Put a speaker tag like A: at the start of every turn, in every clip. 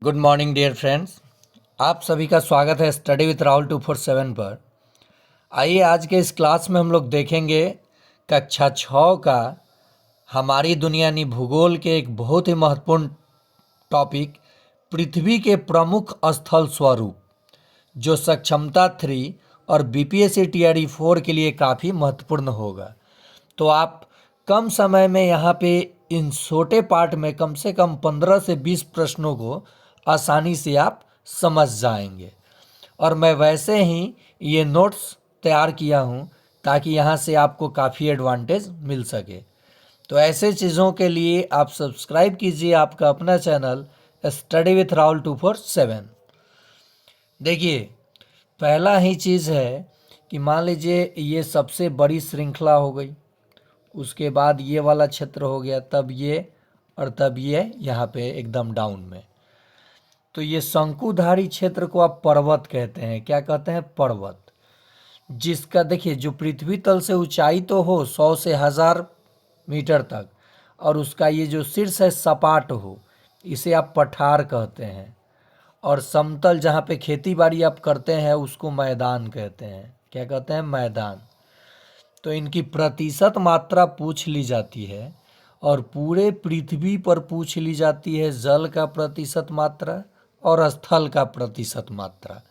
A: Good morning dear friends. आप सभी का स्वागत है स्टडी विथ राहुल 247 पर। आइए आज के इस क्लास में हम लोग देखेंगे कक्षा 6 का हमारी दुनिया यानी भूगोल के एक बहुत ही महत्वपूर्ण टॉपिक पृथ्वी के प्रमुख स्थल स्वरूप, जो सक्षमता 3 और बीपीएससी टीआरई 4 के लिए काफ़ी महत्वपूर्ण होगा। तो आप कम समय में यहाँ पे इन छोटे पार्ट में कम से कम 15 से 20 प्रश्नों को आसानी से आप समझ जाएंगे। और मैं वैसे ही ये नोट्स तैयार किया हूँ ताकि यहाँ से आपको काफ़ी एडवांटेज मिल सके। तो ऐसे चीज़ों के लिए आप सब्सक्राइब कीजिए आपका अपना चैनल स्टडी विथ राहुल 247। देखिए, पहला ही चीज़ है कि मान लीजिए ये सबसे बड़ी श्रृंखला हो गई, उसके बाद ये वाला क्षेत्र हो गया, तब ये और तब ये यहाँ पे एकदम डाउन में। तो ये शंकुधारी क्षेत्र को आप पर्वत कहते हैं। क्या कहते हैं? पर्वत। जिसका देखिए, जो पृथ्वी तल से ऊंचाई तो हो 100 से 1000 मीटर तक, और उसका ये जो शीर्ष है सपाट हो, इसे आप पठार कहते हैं। और समतल जहाँ पे खेती बाड़ी आप करते हैं उसको मैदान कहते हैं। क्या कहते हैं? मैदान। तो इनकी प्रतिशत मात्रा पूछ ली जाती है और पूरे पृथ्वी पर पूछ ली जाती है जल का प्रतिशत मात्रा और स्थल का प्रतिशत मात्रा।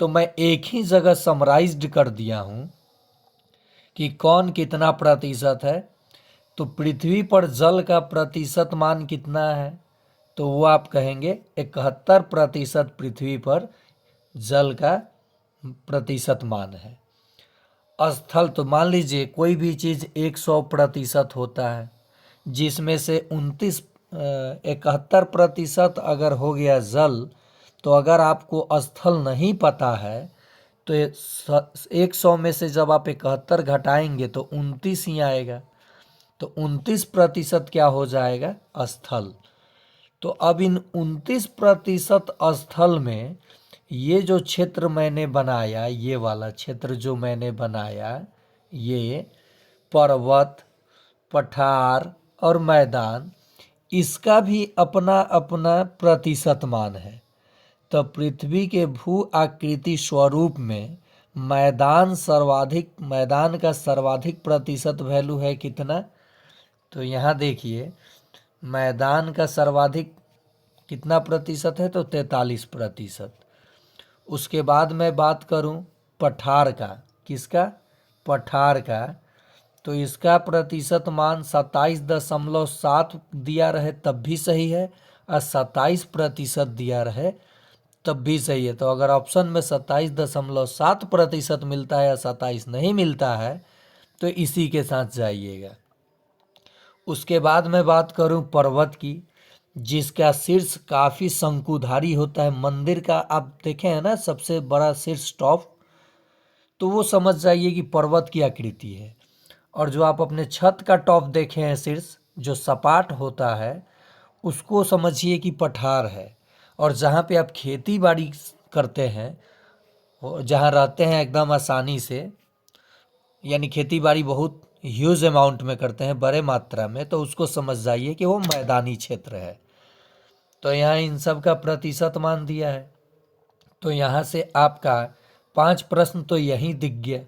A: तो मैं एक ही जगह समराइज्ड कर दिया हूँ कि कौन कितना प्रतिशत है। तो पृथ्वी पर जल का प्रतिशत मान कितना है, तो वो आप कहेंगे 71% पृथ्वी पर जल का प्रतिशत मान है। स्थल, तो मान लीजिए कोई भी चीज़ 100% होता है, जिसमें से 71% अगर हो गया जल, तो अगर आपको स्थल नहीं पता है तो 100 में से जब आप 71 घटाएंगे तो 29 ही आएगा। तो 29% क्या हो जाएगा? स्थल। तो अब इन 29% स्थल में ये जो क्षेत्र मैंने बनाया, ये वाला क्षेत्र जो मैंने बनाया, ये पर्वत, पठार और मैदान, इसका भी अपना अपना प्रतिशत मान है। तो पृथ्वी के भू आकृति स्वरूप में मैदान का सर्वाधिक प्रतिशत वैल्यू है कितना? तो यहाँ देखिए, मैदान का सर्वाधिक कितना प्रतिशत है? तो 43%। उसके बाद मैं बात करूं पठार का। किसका? पठार का। तो इसका प्रतिशत मान 27.7 दिया रहे तब भी सही है, और 27% दिया रहे तब भी सही है। तो अगर ऑप्शन में 27.7% मिलता है या 27 नहीं मिलता है तो इसी के साथ जाइएगा। उसके बाद मैं बात करूं पर्वत की, जिसका शीर्ष काफ़ी शंकुधारी होता है। मंदिर का आप देखें है ना, सबसे बड़ा शीर्ष टॉप, तो वो समझ जाइए कि पर्वत की आकृति है। और जो आप अपने छत का टॉप देखे हैं, शीर्ष जो सपाट होता है, उसको समझिए कि पठार है। और जहाँ पे आप खेती बाड़ी करते हैं, जहाँ रहते हैं एकदम आसानी से, यानी खेती बाड़ी बहुत ह्यूज अमाउंट में करते हैं, बड़े मात्रा में, तो उसको समझ जाइए कि वो मैदानी क्षेत्र है। तो यहाँ इन सब का प्रतिशत मान दिया है। तो यहाँ से आपका 5 प्रश्न तो यही दिख गया।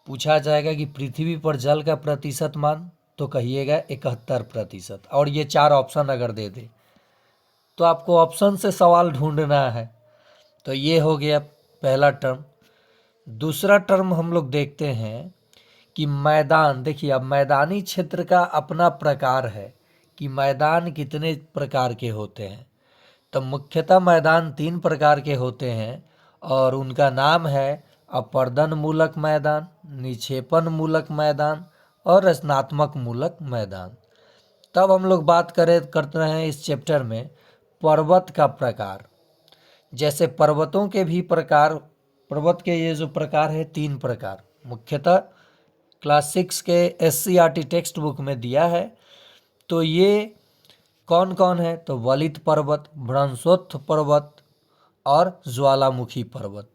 A: पूछा जाएगा कि पृथ्वी पर जल का प्रतिशत मान, तो कहिएगा 71%। और ये 4 ऑप्शन अगर दे दे तो आपको ऑप्शन से सवाल ढूंढना है। तो ये हो गया पहला टर्म। दूसरा टर्म हम लोग देखते हैं कि मैदान। देखिए, अब मैदानी क्षेत्र का अपना प्रकार है कि मैदान कितने प्रकार के होते हैं। तो मुख्यतः मैदान 3 प्रकार के होते हैं, और उनका नाम है अपर्दन मूलक मैदान, निक्षेपण मूलक मैदान और रचनात्मक मूलक मैदान। तब हम लोग बात करते हैं इस चैप्टर में पर्वत का प्रकार। जैसे पर्वतों के भी प्रकार, पर्वत के ये जो प्रकार है 3 प्रकार मुख्यतः क्लास 6 के एससीईआरटी टेक्स्ट बुक में दिया है। तो ये कौन कौन है? तो वलित पर्वत, भ्रंशोत्थ पर्वत और ज्वालामुखी पर्वत।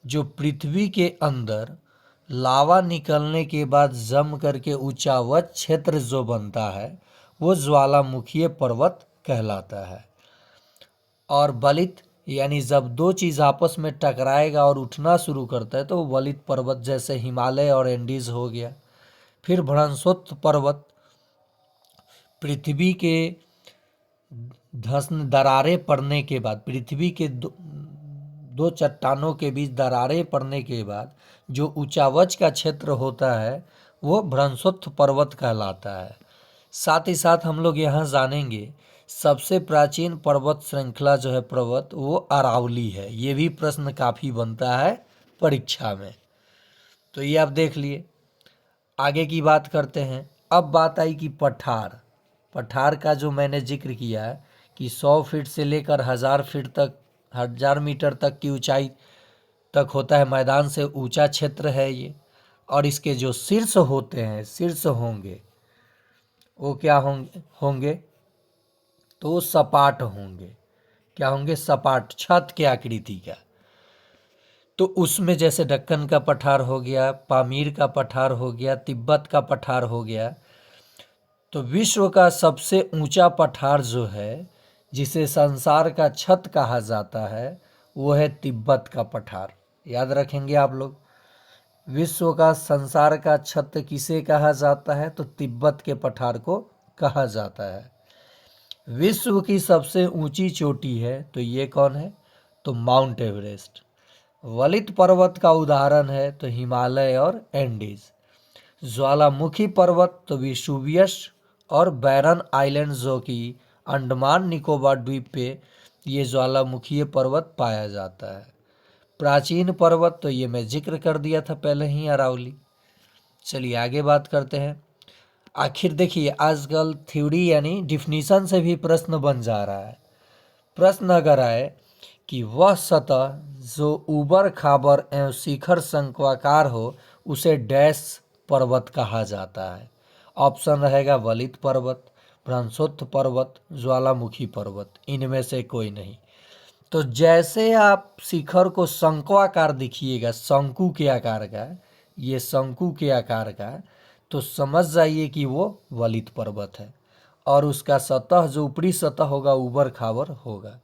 A: जो पृथ्वी के अंदर लावा निकलने के बाद जम करके ऊंचावच क्षेत्र जो बनता है वो ज्वालामुखीय पर्वत कहलाता है। और वलित यानी जब दो चीज़ आपस में टकराएगा और उठना शुरू करता है तो वो वलित पर्वत, जैसे हिमालय और एंडीज हो गया। फिर भ्रंशोत्थ पर्वत, पृथ्वी के धंसन दरारें पड़ने के बाद, पृथ्वी के दो चट्टानों के बीच दरारें पड़ने के बाद जो ऊंचावच का क्षेत्र होता है वो भ्रंशोत्थ पर्वत कहलाता है। साथ ही साथ हम लोग यहाँ जानेंगे सबसे प्राचीन पर्वत श्रृंखला जो है पर्वत वो अरावली है। ये भी प्रश्न काफ़ी बनता है परीक्षा में, तो ये आप देख लिए। आगे की बात करते हैं। अब बात आई कि पठार। पठार का जो मैंने जिक्र किया है कि 100 फीट से लेकर 1000 फीट तक, 1000 मीटर तक की ऊंचाई तक होता है, मैदान से ऊंचा क्षेत्र है ये। और इसके जो शीर्ष होते हैं, शीर्ष होंगे वो क्या होंगे तो वो सपाट होंगे। क्या होंगे? सपाट, छत के आकृति का। तो उसमें जैसे दक्कन का पठार हो गया, पामीर का पठार हो गया, तिब्बत का पठार हो गया। तो विश्व का सबसे ऊंचा पठार जो है, जिसे संसार का छत कहा जाता है, वो है तिब्बत का पठार। याद रखेंगे आप लोग। विश्व का, संसार का छत किसे कहा जाता है? तो तिब्बत के पठार को कहा जाता है। विश्व की सबसे ऊंची चोटी है तो ये कौन है? तो माउंट एवरेस्ट। वलित पर्वत का उदाहरण है तो हिमालय और एंडीज। ज्वालामुखी पर्वत तो विशुवियस और बैरन आइलैंड जो कि अंडमान निकोबार द्वीप पे ये ज्वालामुखी पर्वत पाया जाता है। प्राचीन पर्वत तो ये मैं जिक्र कर दिया था पहले ही, अरावली। चलिए आगे बात करते हैं। आखिर देखिए आजकल थ्योरी यानी डिफिनीशन से भी प्रश्न बन जा रहा है। प्रश्न अगर आए कि वह सतह जो ऊबड़ खाबड़ एवं शिखर शंक्वाकार हो उसे डैश पर्वत कहा जाता है। ऑप्शन रहेगा वलित पर्वत, भ्रंशोत्थ पर्वत, ज्वालामुखी पर्वत, इनमें से कोई नहीं। तो जैसे आप शिखर को शंक्वाकार दिखिएगा, शंकु के आकार का, ये शंकु के आकार का, तो समझ जाइए कि वो वलित पर्वत है। और उसका सतह, जो ऊपरी सतह होगा, ऊबड़ खाबड़ होगा।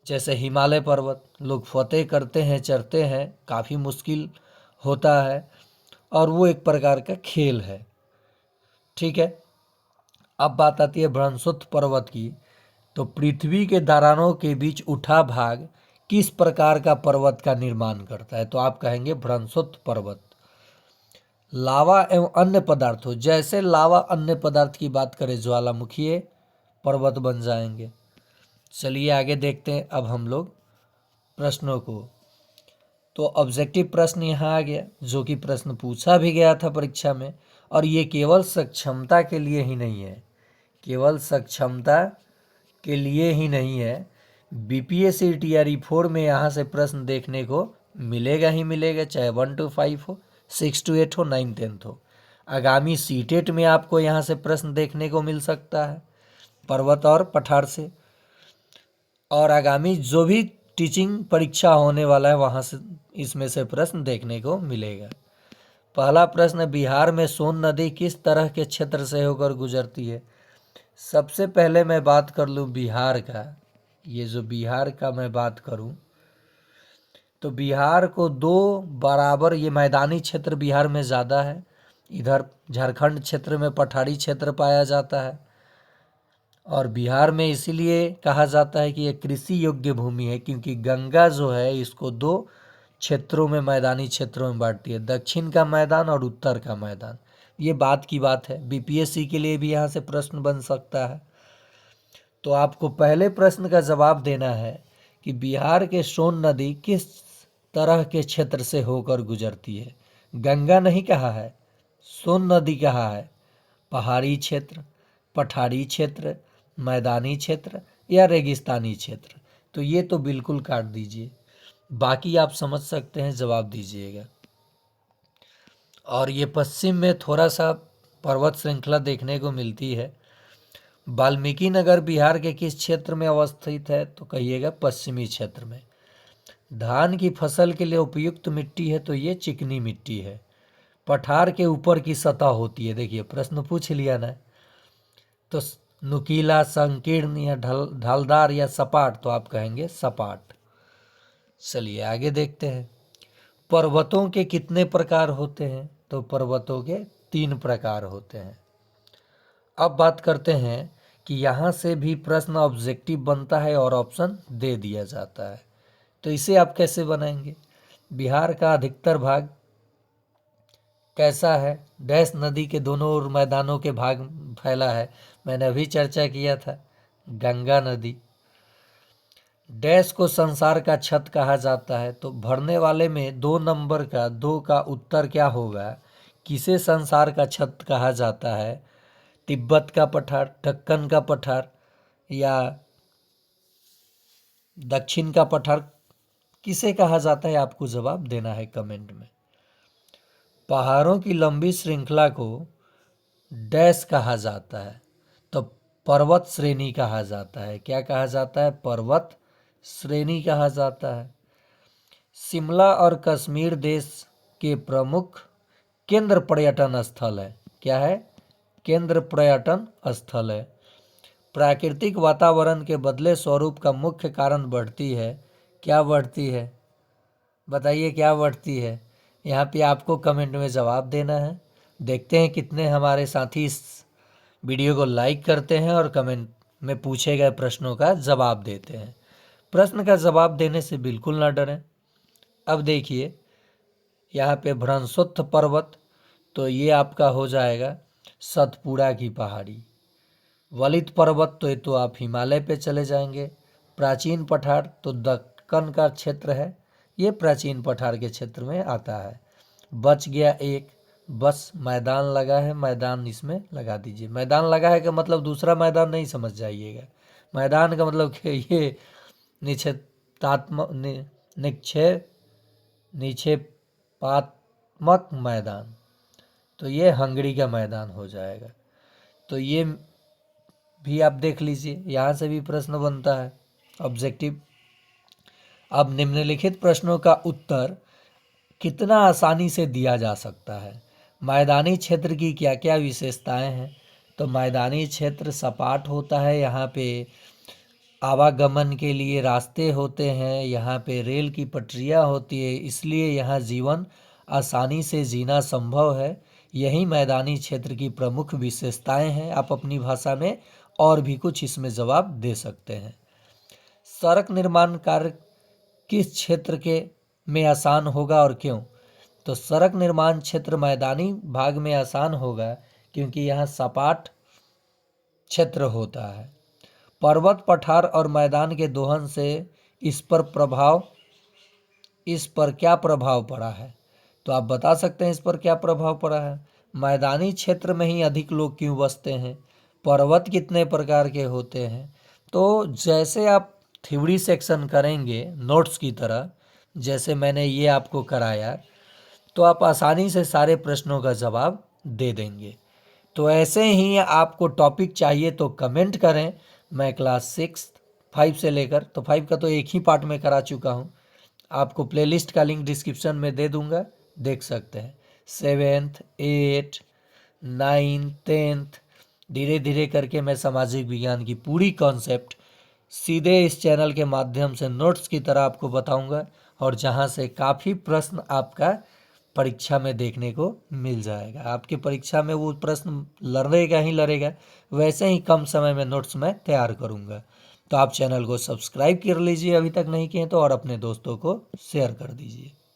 A: जैसे हिमालय पर्वत लोग फतेह करते हैं, चढ़ते हैं, काफ़ी मुश्किल होता है और वो एक प्रकार का खेल है। ठीक है। अब बात आती है भ्रंशोत्थ पर्वत की। तो पृथ्वी के दरारों के बीच उठा भाग किस प्रकार का पर्वत का निर्माण करता है? तो आप कहेंगे भ्रंशोत्थ पर्वत। लावा एवं अन्य पदार्थों, जैसे लावा अन्य पदार्थ की बात करें, ज्वालामुखी पर्वत बन जाएंगे। चलिए आगे देखते हैं अब हम लोग प्रश्नों को। तो ऑब्जेक्टिव प्रश्न यहाँ आ गया, जो कि प्रश्न पूछा भी गया था परीक्षा में। और ये केवल सक्षमता के लिए ही नहीं है, केवल सक्षमता के लिए ही नहीं है, बीपीएससी टीआरई 4 में यहाँ से प्रश्न देखने को मिलेगा ही मिलेगा, चाहे 1 to 5 हो, 6 to 8 हो, 9 10 हो। आगामी सीटेट में आपको यहाँ से प्रश्न देखने को मिल सकता है पर्वत और पठार से। और आगामी जो भी टीचिंग परीक्षा होने वाला है वहाँ से इसमें से प्रश्न देखने को मिलेगा। पहला प्रश्न, बिहार में सोन नदी किस तरह के क्षेत्र से होकर गुजरती है? सबसे पहले मैं बात कर लूँ बिहार का। ये जो बिहार का मैं बात करूँ तो बिहार को दो बराबर, ये मैदानी क्षेत्र बिहार में ज़्यादा है, इधर झारखंड क्षेत्र में पठारी क्षेत्र पाया जाता है। और बिहार में इसीलिए कहा जाता है कि ये कृषि योग्य भूमि है क्योंकि गंगा जो है इसको दो क्षेत्रों में, मैदानी क्षेत्रों में बांटती है, दक्षिण का मैदान और उत्तर का मैदान। ये बात की बात है, बीपीएससी के लिए भी यहाँ से प्रश्न बन सकता है। तो आपको पहले प्रश्न का जवाब देना है कि बिहार के सोन नदी किस तरह के क्षेत्र से होकर गुजरती है। गंगा नहीं कहा है, सोन नदी कहा है। पहाड़ी क्षेत्र, पठारी क्षेत्र, मैदानी क्षेत्र या रेगिस्तानी क्षेत्र। तो ये तो बिल्कुल काट दीजिए, बाकी आप समझ सकते हैं, जवाब दीजिएगा। और ये पश्चिम में थोड़ा सा पर्वत श्रृंखला देखने को मिलती है। वाल्मीकि नगर बिहार के किस क्षेत्र में अवस्थित है? तो कहिएगा पश्चिमी क्षेत्र में। धान की फसल के लिए उपयुक्त मिट्टी है तो ये चिकनी मिट्टी है। पठार के ऊपर की सतह होती है, देखिए प्रश्न पूछ लिया ना, तो नुकीला, संकीर्ण या ढालदार या सपाट, तो आप कहेंगे सपाट। चलिए आगे देखते हैं। पर्वतों के कितने प्रकार होते हैं? तो पर्वतों के 3 प्रकार होते हैं। अब बात करते हैं कि यहाँ से भी प्रश्न ऑब्जेक्टिव बनता है और ऑप्शन दे दिया जाता है, तो इसे आप कैसे बनाएंगे? बिहार का अधिकतर भाग कैसा है? डैश नदी के दोनों ओर मैदानों के भाग फैला है, मैंने अभी चर्चा किया था, गंगा नदी। डैश को संसार का छत कहा जाता है, तो भरने वाले में 2 नंबर का 2 का उत्तर क्या होगा? किसे संसार का छत कहा जाता है? तिब्बत का पठार, दक्कन का पठार या दक्षिण का पठार, किसे कहा जाता है? आपको जवाब देना है कमेंट में। पहाड़ों की लंबी श्रृंखला को डैश कहा जाता है, तो पर्वत श्रेणी कहा जाता है। क्या कहा जाता है? पर्वत श्रेणी कहा जाता है। शिमला और कश्मीर देश के प्रमुख केंद्र पर्यटन स्थल है। क्या है? केंद्र पर्यटन स्थल है। प्राकृतिक वातावरण के बदले स्वरूप का मुख्य कारण बढ़ती है। क्या बढ़ती है? बताइए क्या बढ़ती है? यहाँ पे आपको कमेंट में जवाब देना है। देखते हैं कितने हमारे साथी इस वीडियो को लाइक करते हैं और कमेंट में पूछे गए प्रश्नों का जवाब देते हैं। प्रश्न का जवाब देने से बिल्कुल ना डरें। अब देखिए यहाँ पे भ्रंशोत्थ पर्वत, तो ये आपका हो जाएगा सतपुड़ा की पहाड़ी। वलित पर्वत, तो ये तो आप हिमालय पे चले जाएंगे। प्राचीन पठार, तो दक्कन का क्षेत्र है, ये प्राचीन पठार के क्षेत्र में आता है। बच गया एक, बस मैदान लगा है, मैदान इसमें लगा दीजिए। मैदान लगा है का मतलब दूसरा मैदान नहीं समझ जाइएगा। मैदान का मतलब कि ये निक्षेपात्मक मैदान, तो ये हंगरी का मैदान हो जाएगा। तो ये भी आप देख लीजिए, यहाँ से भी प्रश्न बनता है ऑब्जेक्टिव। अब निम्नलिखित प्रश्नों का उत्तर कितना आसानी से दिया जा सकता है? मैदानी क्षेत्र की क्या क्या विशेषताएं हैं? तो मैदानी क्षेत्र सपाट होता है, यहाँ पे आवागमन के लिए रास्ते होते हैं, यहाँ पे रेल की पटरियाँ होती है, इसलिए यहाँ जीवन आसानी से जीना संभव है। यही मैदानी क्षेत्र की प्रमुख विशेषताएं हैं। आप अपनी भाषा में और भी कुछ इसमें जवाब दे सकते हैं। सड़क निर्माण कार्य किस क्षेत्र के में आसान होगा और क्यों? तो सड़क निर्माण क्षेत्र मैदानी भाग में आसान होगा क्योंकि यहाँ सपाट क्षेत्र होता है। पर्वत, पठार और मैदान के दोहन से इस पर क्या प्रभाव पड़ा है? तो आप बता सकते हैं इस पर क्या प्रभाव पड़ा है। मैदानी क्षेत्र में ही अधिक लोग क्यों बसते हैं? पर्वत कितने प्रकार के होते हैं? तो जैसे आप थ्योरी सेक्शन करेंगे नोट्स की तरह, जैसे मैंने ये आपको कराया, तो आप आसानी से सारे प्रश्नों का जवाब दे देंगे। तो ऐसे ही आपको टॉपिक चाहिए तो कमेंट करें। मैं क्लास 6, 5 से लेकर, तो 5 का तो एक ही पार्ट में करा चुका हूँ, आपको प्लेलिस्ट का लिंक डिस्क्रिप्शन में दे दूंगा, देख सकते हैं। 7th, 8th, 9th, 10th, धीरे धीरे करके मैं सामाजिक विज्ञान की पूरी कॉन्सेप्ट सीधे इस चैनल के माध्यम से नोट्स की तरह आपको बताऊंगा, और जहां से काफ़ी प्रश्न आपका परीक्षा में देखने को मिल जाएगा। आपके परीक्षा में वो प्रश्न लड़ेगा ही लड़ेगा, वैसे ही कम समय में नोट्स मैं तैयार करूंगा। तो आप चैनल को सब्सक्राइब कर लीजिए अभी तक नहीं किए तो, और अपने दोस्तों को शेयर कर दीजिए।